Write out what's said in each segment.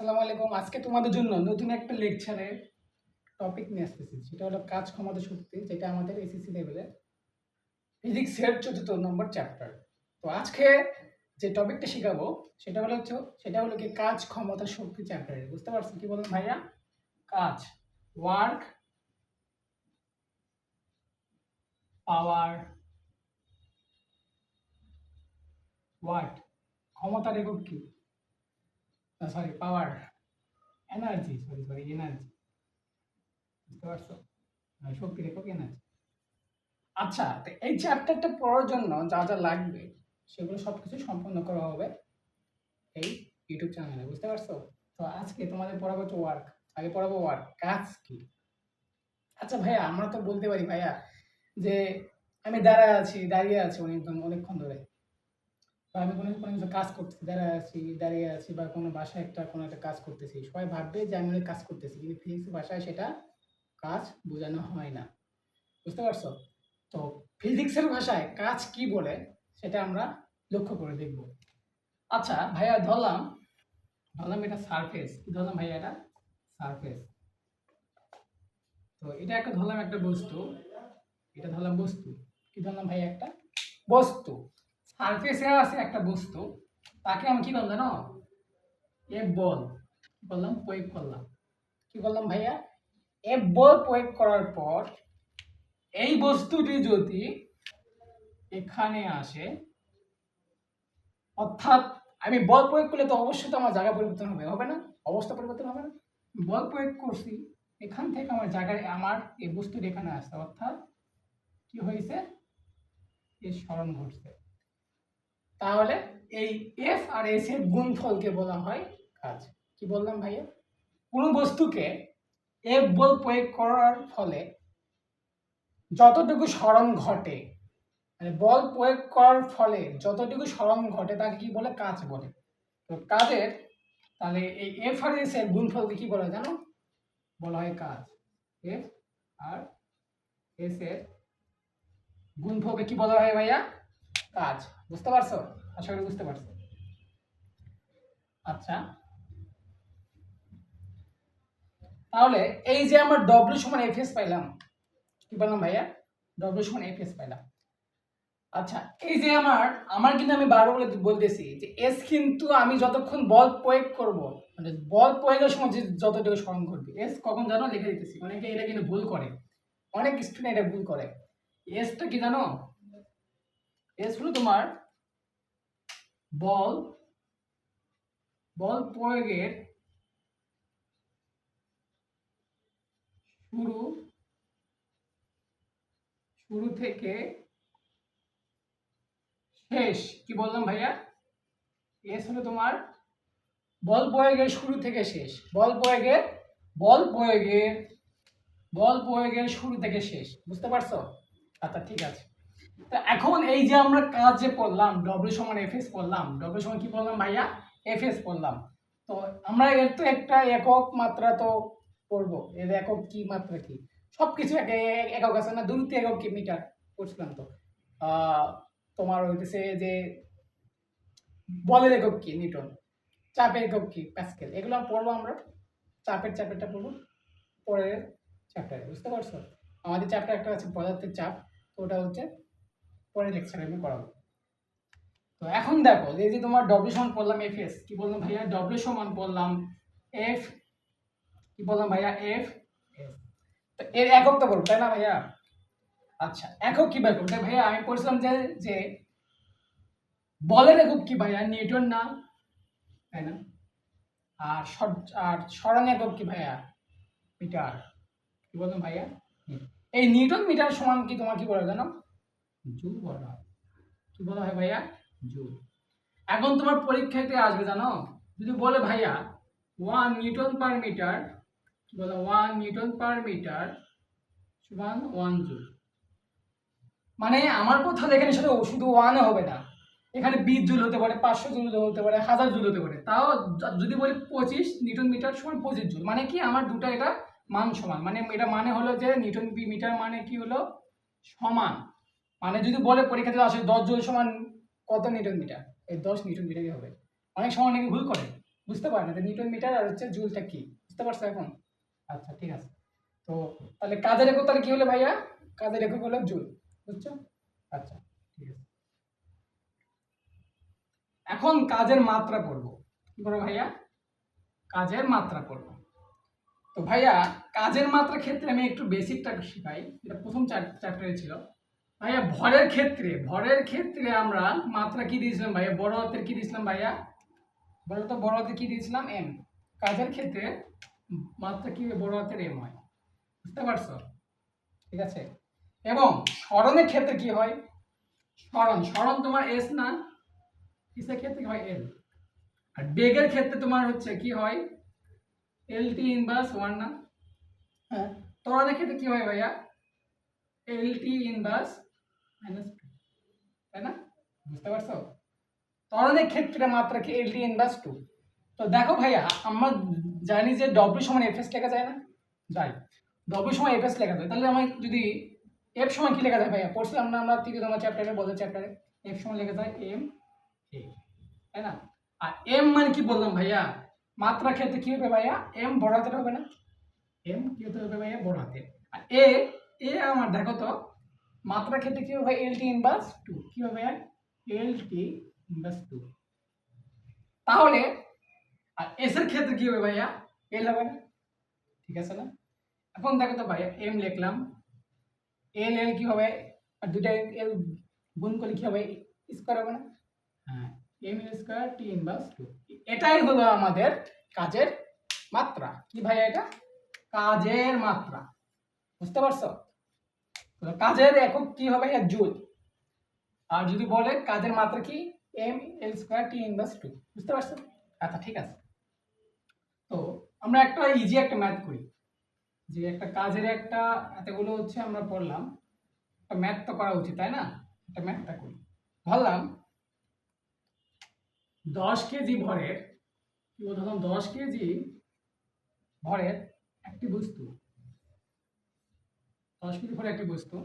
আসসালামু আলাইকুম। আজকে তোমাদের জন্য নতুন একটা লেকচারের টপিক নিয়ে আসতেছি। সেটা হলো কাজ ক্ষমতা শক্তি, যেটা আমাদের এসএসসি লেভেলে ফিজিক্সের ৪র্থ নম্বর চ্যাপ্টার। তো আজকে যে টপিকটা শিখাবো সেটা হলো কি কাজ ক্ষমতা শক্তি চ্যাপ্টারের। বুঝতে পারছো কি বলেন ভাইয়া? কাজ, ওয়ার্ক, পাওয়ার, ওয়াট, ক্ষমতার একক কি? সরি, পাওয়ার, এনার্জি, এনার্জি। বুঝতে পারছো? শক্তির একক এনার্জি। আচ্ছা, তো এই চ্যাপ্টারটা পড়ার জন্য যা যা লাগবে সেগুলো সবকিছু সম্পন্ন করা হবে এই ইউটিউব চ্যানেলে। বুঝতে পারছো? তো আজকে তোমাদের পড়াবো হচ্ছে ওয়ার্ক। আগে পড়াবো ওয়ার্ক, কাজ কি। আচ্ছা ভাইয়া, আমরা তো বলতে পারি ভাইয়া যে আমি দাঁড়িয়ে আছি অনেকক্ষণ ধরে, বা আমি কোনো কোনো কিছু কাজ করতেছি, দাঁড়িয়ে আছি, বা কোনো বাসায় কোনো একটা কাজ করতেছি। সবাই ভাববে যে আমি অনেক কাজ করতেছি, কিন্তু ফিজিক্স ভাষায় সেটা কাজ বোঝানো হয় না। বুঝতে পারছো? তো ফিজিক্সের ভাষায় কাজ কি বলে সেটা আমরা লক্ষ্য করে দেখব। আচ্ছা ভাইয়া, ধরলাম এটা সারফেস। কি ধরলাম ভাইয়া? এটা সারফেস। তো এটা ধরলাম একটা বস্তু, এটা ধরলাম বস্তু। কি ধরলাম ভাইয়া? একটা বস্তু। সারফেসে আছে একটা বস্তু, তাকে আমি কি বললাম জানো? বল কি বললাম? প্রয়োগ করলাম। কি বললাম ভাইয়া? বল প্রয়োগ করার পর এই বস্তুটি যদি এখানে আসে, অর্থাৎ আমি বল প্রয়োগ করলে তো অবশ্যই তো আমার জায়গা পরিবর্তন হবে না? অবস্থা পরিবর্তন হবে না? বল প্রয়োগ করছি, এখান থেকে আমার এই বস্তুর এখানে আসছে, অর্থাৎ কি হয়েছে? এর সরণ ঘটছে। তাহলে এই এফ আর এস এর গুণফলকে বলা হয় কাজ। কি বললাম ভাইয়া? কোনো বস্তুকে এফ বল প্রয়োগ করার ফলে যতটুকু সরণ ঘটে, মানে বল প্রয়োগ করার ফলে যতটুকু সরণ ঘটে তাকে কি বলে? কাজ বলে। তো কাজের, তাহলে এই এফ আর এস এর গুণফলকে কি বলা হয় জানো? বলা হয় কাজ। এফ আর এস এর গুণফলকে কি বলা হয় ভাইয়া? কাজ। বুঝতে পারছো? আশা করি বুঝতে পারছো। আচ্ছা, তাহলে এই যে আমার ডব্লিউ সমান এফ এস পাইলাম, কি বললাম ভাইয়া? ডব্লিউ সমান এফ এস পাইলাম। আচ্ছা, এই যে আমার কিন্তু আমি বারবার বলতেছি যে এস কিন্তু আমি যতক্ষণ বল প্রয়োগ করব, মানে বল প্রয়োগের সময় যে যতটুকু স্মরণ করবে, এস কখন জানো? লিখে দিতেছি। অনেকে এটা কিন্তু ভুল করে, অনেক স্টুডেন্ট এটা ভুল করে। এসটা কি জানো? এস হলো তোমার বল বল প্রয়োগের শুরু থেকে শেষ। কি বললাম ভাইয়া? এস হলো তোমার বল প্রয়োগের শুরু থেকে শেষ, বল প্রয়োগের বল প্রয়োগের শুরু থেকে শেষ। বুঝতে পারছো? আচ্ছা ঠিক আছে। তো এখন এই যে আমরা কাজ যে পড়লাম, ডব্লিউ সমান এফ এস পড়লাম, ডব্লিউ সমান কি পড়লাম ভাইয়া? এফ এস পড়লাম। তো আমরা এর তো একটা একক মাত্রা তো পড়বো। এর একক কি, মাত্রা কি, সবকিছু একক আছে না? দ্রুতি একক কি? মিটার পড়ছিলাম তো। আহ তোমার হইতেছে যে বলের একক কি? নিউটন। চাপের একক কি? প্যাসকেল। এগুলো পড়বো আমরা। চ্যাপ্টারটা পড়বো পরের চ্যাপ্টারে। বুঝতে পারছো? আমাদের চ্যাপ্টার একটা আছে পদার্থের চাপ, তো ওটা হচ্ছে পরের লেকচারে আমি করাবো। তো এখন দেখো, এই যে তোমার ডব্লিউ সমান পড়লাম এফ এস। কি বললাম ভাইয়া? ডব্লিউ সমান পড়লাম এফ, কি বললাম ভাইয়া? F S. তো এর একক তো বলবো, তাই না ভাইয়া? আচ্ছা, একক কি বের করতে ভাইয়া? আমি পড়ছিলাম যে বলের একক কি ভাইয়া? নিউটন না? তাই না? আর সরণ একক কি ভাইয়া? মিটার। কি বললাম ভাইয়া? এই নিউটন মিটার সমান কি তোমার কি বলা জানো? জুল বলা হয়। কি বলা হয় ভাইয়া? জুল। এখন তোমার পরীক্ষাতে আসবে জানো, যদি বলে ভাইয়া 1 নিউটন পার মিটার, কি বলে? 1 নিউটন পার মিটার সমান 1 জুল। মানে আমার কথা এখানে শুধু 1 হবে না, এখানে 20 জুল হতে পারে, 500 জুল হতে পারে, 1000 জুল হতে পারে। তাও যদি বলি 25 নিউটন মিটার সমান 25 জুল, মানে কি আমার দুটো এটা মান সমান। মানে এটা মানে হলো যে নিউটন মিটার মানে কি হলো? সমান। মানে যদি বলে পরীক্ষাতে আসে 10 জুল সমান কত নিউটন মিটার, এই 10 নিউটন মিটারই হবে। অনেক সময় অনেকে ভুল করে। বুঝতে পারেন যে নিউটন মিটার আর হচ্ছে জুলটা কি, বুঝতে পারছো এখন? আচ্ছা ঠিক আছে। তো তাহলে কাজের একক তাহলে কি হলো ভাইয়া? কাজের একক হলো জুল, বুঝছো? আচ্ছা ঠিক আছে। এখন কাজের মাত্রা করব, কি করবো ভাইয়া? কাজের মাত্রা করব। তো ভাইয়া কাজের মাত্রা ক্ষেত্রে আমি একটু বেসিকটা শিখাই, এটা প্রথম চ্যাপ্টারে ছিল। ভাইয়া ভরের ক্ষেত্রে আমরা মাত্রা কি দিয়েছিলাম ভাইয়া? বড় হাতের কি দিয়েছিলাম ভাইয়া? বলতো বড় হাতে কি দিয়েছিলাম? এম। কাজের ক্ষেত্রে মাত্রা কি বড় হাতের এম হয়, বুঝতে পারছো? ঠিক আছে। এবং স্মরণের ক্ষেত্রে কি হয়? স্মরণ তোমার এস না, এসের ক্ষেত্রে হয় এল। আর বেগের ক্ষেত্রে তোমার হচ্ছে কি হয়? এল টি ইনভার্স ওয়ান না? হ্যাঁ। ত্বরণের ক্ষেত্রে কি হয় ভাইয়া? এল টি ইনভার্স মাইনাস টু, তাই না? বুঝতে পারছো? ত্বরণের ক্ষেত্রে মাত্রা কি? এল টি ইনভার্স টু। তো দেখো ভাইয়া, আমরা জানি যে ডব্লিউ সমান এফ এস লেখা যায় না? যাই, ডব্লিউ সমান এফ এস লেখা যায়, তাহলে আমার যদি এফ সমান কি লেখা যায় ভাইয়া? পড়ছিলাম না আমরা তৃতীয়তম চ্যাপ্টারে, বলে চ্যাপ্টারে এফ সমান লেখা যায় এম এ, তাই না? আর এম মানে কি বললাম ভাইয়া? মাত্রার ক্ষেত্রে কি হবে ভাইয়া? এম বড় হাতের হবে না? এম কি হতে হবে ভাইয়া? বড় হাতের। আর এ এ আমার দেখো তো মাত্রার ক্ষেত্রে কি হবে ভাই? এল টি ইনভার্স টু। কি হবে ভাইয়া? এল টি ইনভার্স টু। তাহলে আর এস এর ক্ষেত্রে কি হবে ভাইয়া? এল হবে না? ঠিক আছে না? এখন দেখো তো ভাইয়া, এম লিখলাম, এল এল কি হবে? আর দুটা এল গুণ করলে কি হবে? স্কয়ার হবে না? হ্যাঁ, M L square T inverse two. এটাই হলো আমাদের কাজের মাত্রা। কি ভাইয়া? এটা কাজের মাত্রা, বুঝতে পারছো? তো কাজের একক কি হবে? জুল। আর যদি বলে কাজের মাত্রা কি? M L square T inverse two, বুঝতে পারছো? আচ্ছা ঠিক আছে। তো আমরা একটা ইজি একটা ম্যাথ করি, যে একটা কাজের একটা এতগুলো হচ্ছে আমরা পড়লাম, একটা ম্যাথ তো করা উচিত, তাই না? একটা ম্যাথটা করি। ধরলাম 10 কেজি ভরের, কি বললাম? 10 কেজি ভরের একটি বস্তু, 10 কেজি ভরের একটি বস্তু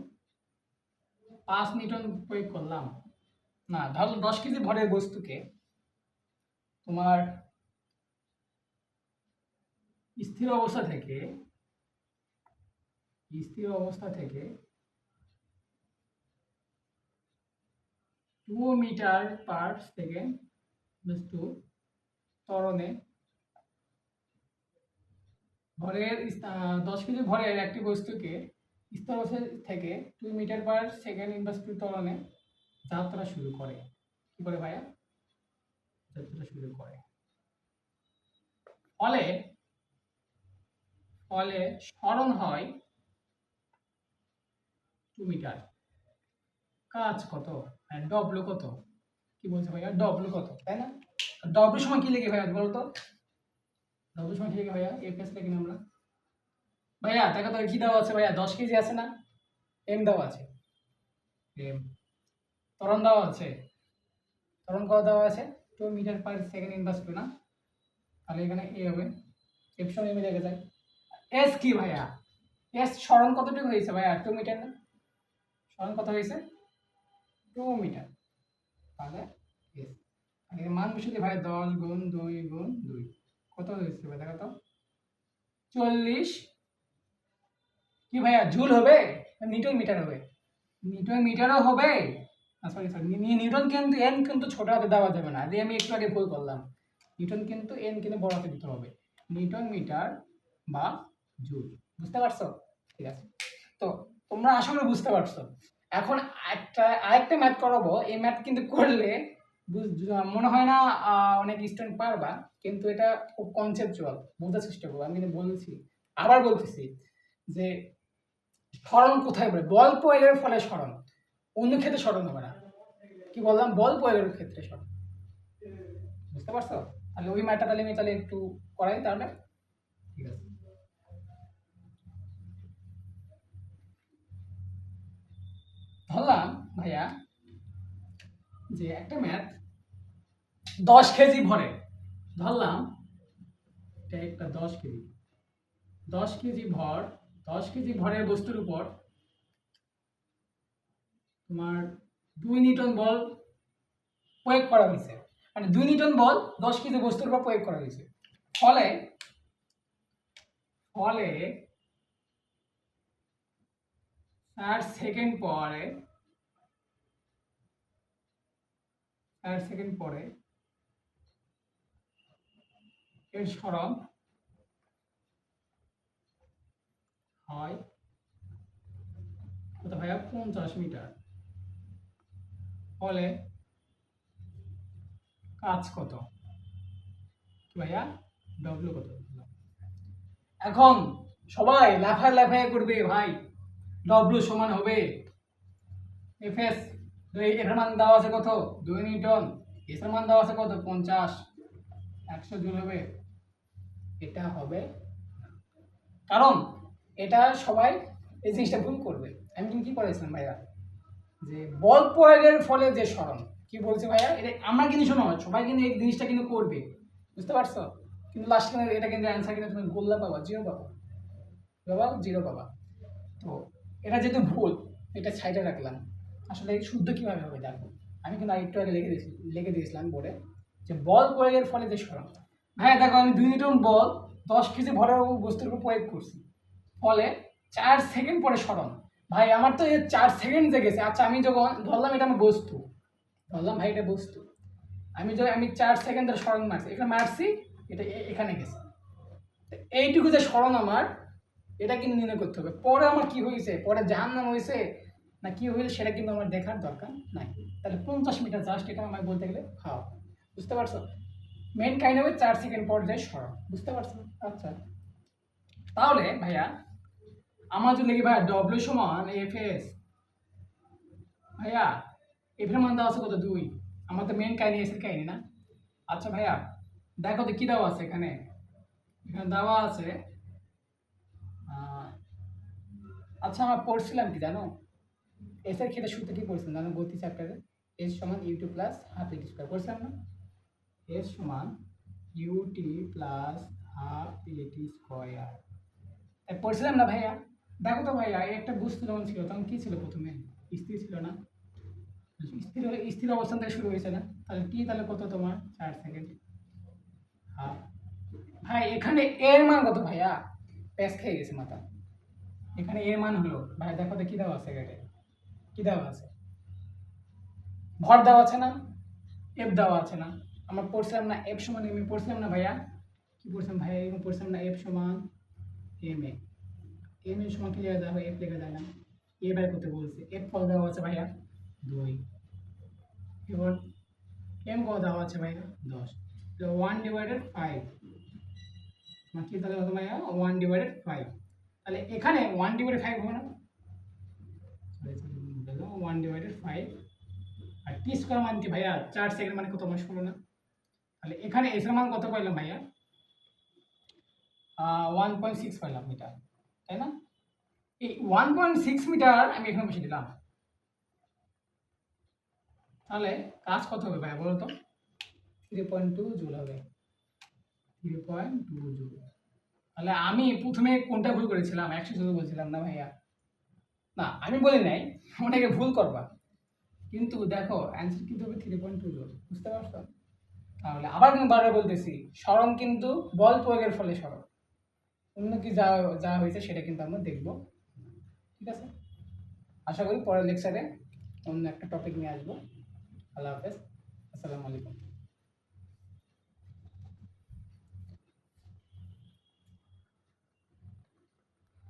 5 নিউটন প্রয়োগ করলাম। না, ধরো 10 কেজি ভরের বস্তুকে তোমার স্থির অবস্থা থেকে 2 মিটার পার সেকেন্ড বস্তু ত্বরণে ভরের 10 কেজি ভরের একটি বস্তুকে স্থির অবস্থা থেকে 2 metre per second inverse two ত্বরণে যাত্রা শুরু করে। কি করে ভাইয়া? যাত্রা শুরু করে। ফলে ফলে স্মরণ হয় 2 মিটার। কাজ কত? ডব্লিউ কত? কি বলছে ভাইয়া? ডব্লিউ কত, তাই না? ডব্লিউ সমান কি লিখে ভাইয়া বলো তো? ডব্লিউ সমান কি লিখে ভাইয়া? এফ এস লিখি আমরা। ভাইয়া দেখো তো কি দেওয়া আছে ভাইয়া? 10 কেজি আছে না? এম দেওয়া আছে, এম। ত্বরণ দেওয়া আছে, ত্বরণ কত দেওয়া আছে? 2 metre per second inverse two না? তাহলে এখানে এ হবে, এফ সমান এম লেখা যায়। এস কি ভাইয়া? এস স্মরণ কতটুকু হয়েছে ভাইয়া? 2 মিটার না? স্মরণ কত হয়েছে? 2 মিটার। তাহলে এস এর মান বসিয়ে ভাই 10 গুণ 2 গুণ 2 কত হয়েছে ভাই? দেখো তো 40 কি ভাইয়া জুল হবে? নিউটন মিটার হবে? নিউটন মিটারও হবে। সরি সরি, নিউটন কিন্তু এন কিন্তু ছোট হাতে দেওয়া যাবে না, আমি একটু আগে ভুল করলাম। নিউটন কিন্তু এন কিন্তু বড় হাতে দিতে হবে। নিউটন মিটার বা জুল, বুঝতে পারছো? ঠিক আছে। তো তোমরা আসলে বুঝতে পারছো। এখন আরেকটা ম্যাথ করাবো, এই ম্যাথ কিন্তু করলে মনে হয় না অনেক স্টুডেন্ট পারবা, কিন্তু এটা খুব কনসেপচুয়াল, বোঝার চেষ্টা করবো। আমি কিন্তু বলছি, আবার বলতেছি যে স্মরণ কোথায় বলে? বল প্রয়োগের ফলে স্মরণ, অন্য ক্ষেত্রে স্মরণ হবে না। কি বললাম? বল প্রয়োগের ক্ষেত্রে স্মরণ, বুঝতে পারছো? তাহলে ওই ম্যাথটা তাহলে আমি একটু করাই তাহলে। ঠিক আছে। ধরলাম ভাইয়া যে একটা ম্যাথ 10 কেজি ভরে, ধরলাম এটা একটা 10 কেজি, 10 কেজি ভর, 10 কেজি ভরের বস্তুর উপর তোমার 2 নিউটন বল প্রয়োগ করা হয়েছে। মানে 2 নিউটন বল 10 কেজি বস্তুর উপর প্রয়োগ করা হয়েছে। ফলে ফলে 4 সেকেন্ড পরে 4 সেকেন্ড পরে এর সরণ হয় কত ভাইয়া 50 মিটার। ফলে কাজ কত ভাইয়া? ডব্লিউ কত? এখন সবাই লাফায় করবে ভাই, ডব্লিউ সমান হবে এফএস, এর মান দেওয়া আছে কত 2 নিউটন, এস এর মান দেওয়া আছে কত 50, 100 জুল হবে। এটা হবে কারণ এটা সবাই এই জিনিসটা ভুল করবে। আমি কিন্তু কি করেছিলাম ভাইয়া, যে বল প্রয়োগের ফলে যে সরণ, কি বলছি ভাইয়া, এটা আমরা কিন্তু শোনো সবাই কিন্তু এই জিনিসটা কিন্তু করবে, বুঝতে পারছো? কিন্তু লাস্ট এটা কিন্তু অ্যান্সার কিন্তু তুমি গোল্লা পাবা, জিরো পাবা, জিরো পাবা। তো এটা যেহেতু ভুল, এটা সাইডে রাখলাম। আসলে শুদ্ধ কিভাবে হবে দেখো, আমি কিন্তু আরেকটু আগে লিখে দিয়েছিলাম বোর্ডে, যে বল প্রয়োগের ফলে যে সরণ। ভাইয়া দেখো আমি 2 নিউটন বল 10 কেজি ভরের বস্তুর উপর প্রয়োগ করছি, ফলে 4 সেকেন্ড পরে সরণ। ভাই আমার তো 4 সেকেন্ড যে গেছে। আচ্ছা আমি যখন ধরলাম এটা আমার বস্তু, ধরলাম ভাই এটা বস্তু, আমি 4 সেকেন্ড ধরে সরণ মারছি, এখানে মারছি, এটা এখানে গেছে। এইটুকু যে সরণ আমার, এটা কিন্তু নির্ণয় করতে হবে। পরে আমার কি হয়েছে, পরে জাহান্নাম হয়েছে না কি হয়েছে সেটা কিন্তু আমার দেখার দরকার নাই। তাহলে 50 মিটার জাস্ট, এটা আমার বলতে গেলে হাফ, বুঝতে পারছো? মেন কাহিনী হবে 4 সেকেন্ড পর যায় সরণ, বুঝতে পারছো? আচ্ছা তাহলে ভাইয়া আমার যদি লিখি ভাইয়া ডব্লিউ সমান এফ এস, ভাইয়া এফ এর মান দেওয়া আছে কত 2, আমার তো মেন কাহিনী এসের কাহিনী না। আচ্ছা ভাইয়া দেখো তো কি দেওয়া আছে এখানে, এখানে দেওয়া আছে আচ্ছা আমরা পড়ছিলাম কি জানো, এস এর ক্ষেত্রে সূত্র কি পড়ছিলাম জানো, গতি চ্যাপ্টারে, এস সমান ইউ2 প্লাস হাফ এটি স্কয়ার পড়ছিলাম না? এস সমান ইউটি প্লাস হাফ এটি স্কয়ার পড়ছিলাম না ভাইয়া? দেখো তো ভাইয়া এই একটা বস্তু যখন ছিল তখন কি ছিল, প্রথমে স্থির ছিল না? স্থির অবস্থান থেকে শুরু হয়েছে না? তাহলে কি, তাহলে কত তোমার 4 সেকেন্ড হাফ। ভাই এখানে এর মান কত ভাইয়া? প্যাস খেয়ে গেছে মাথা। এখানে এর মান হলো ভাই, দেখো তো কি দেওয়া আছে, এখানে কি দেওয়া আছে, ভর দেওয়া আছে না, এফ দেওয়া আছে না? আমরা পড়ছিলাম না এফ সমান এম এ, পড়ছিলাম না ভাইয়া? কি পড়ছিলাম ভাইয়া, এরকম পড়ছিলাম না, এফ সমান এম এ, এম এর সমান কি লেখা যায়, এফ লেখা যায় না? এ বের করতে বলছে, এফ কত দেওয়া আছে ভাইয়া 2, এবার এম কত দেওয়া আছে ভাইয়া 10, 1/5, মানে কি তাহলে কত ভাইয়া 1/5, তাহলে এখানে 1/5 হবে না? 1/5, আর টি স্কয়ার মান কি ভাইয়া 4 সেকেন্ড মানে কত মাস হলো না? তাহলে এখানে এস এর মান কত পাইলাম ভাইয়া 1.6 পাইলাম মিটার, তাই না? এই 1.6 মিটার আমি এখানে বসে দিলাম, তাহলে কাজ কত হবে ভাইয়া বলো তো? 3.2 জুল হবে, 3.2 জুল। তাহলে আমি প্রথমে কোনটা ভুল করেছিলাম, 100 জুল বলছিলাম না ভাইয়া? না আমি বলি নাই, অনেকে ভুল করবা, কিন্তু দেখো অ্যান্সার কিন্তু হবে 3.2 জুল, বুঝতে পারছো? তাহলে আবার কিন্তু বারবার বলতেছি, সরণ কিন্তু বল প্রয়োগের ফলে সরণ, অন্য কি যা যা হয়েছে সেটা কিন্তু আমরা দেখব, ঠিক আছে? আশা করি পরের লেকচারে অন্য একটা টপিক নিয়ে আসবো। আল্লাহ হাফেজ, আসসালামু আলাইকুম।